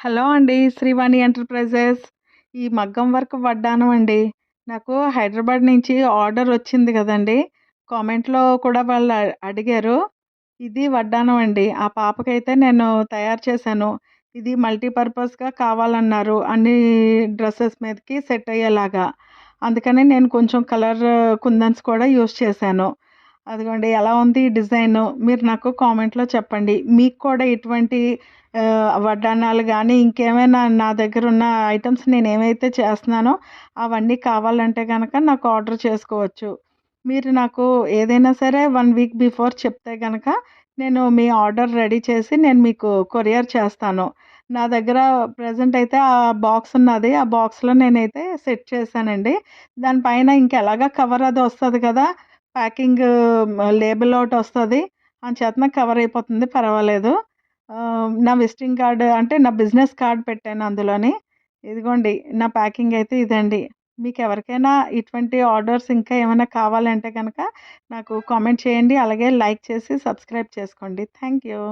Hello అండి. Srivani enterprises. ఈ మగ్గం వర్క్ వడ్డానం అండి. నాకు హైదరాబాద్ నుంచి ఆర్డర్ వచ్చింది గదండీ! కామెంట్‌లో కూడా వాళ్ళు అడిగారు. ఇది వడ్డానం అండి. ఆ పాపకైతే నేను తయారు చేశాను. ఇది మల్టీపర్పస్‌గా కావాలన్నారు. అన్ని డ్రెసెస్ మీదకి సెట్ అయ్యేలాగా. అందుకని నేను కొంచెం కలర్ కుందన్స్ కూడా యూజ్ చేశాను. అదిగోండి ఎలా ఉంది ఈ డిజైను. మీరు నాకు కామెంట్‌లో చెప్పండి. మీకు కూడా ఇటువంటి వడ్డానాలు గానీ, ఇంకేమైనా నా దగ్గరున్న ఐటెమ్స్ నేనేమైతే చేస్తున్నానో అవన్నీ కావాలంటే గనక నాకు ఆర్డర్ చేసుకోవచ్చు. మీరు నాకు ఏదైనా సరే 1 వీక్ బిఫోర్ చెప్తే గనక నేను మీ ఆర్డర్ రెడీ చేసి నేను మీకు కొరియర్ చేస్తాను. నా దగ్గర ప్రెజెంట్ అయితే ఆ బాక్స్ ఉన్నది. ఆ బాక్స్‌లో నేనైతే సెట్ చేశానండి. దాని పైన ఇంకెలాగా కవర్ అది వస్తది కదా! ప్యాకింగ్ లేబుల్ ఒకటొస్తది. అంచేతన కవర్ అయిపోతుంది పర్వాలేదు. నా విజిటింగ్ కార్డ్ అంటే నా బిజినెస్ కార్డ్ పెట్టాను అందులోని. ఇదిగోండి నా ప్యాకింగ్ అయితే ఇదండి. మీకెవరికైనా ఇటువంటి ఆర్డర్స్ ఇంకా ఏమైనా కావాలంటే గనక నాకు కామెంట్ చేయండి. అలాగే లైక్ చేసి సబ్స్క్రైబ్ చేసుకోండి. Thank you.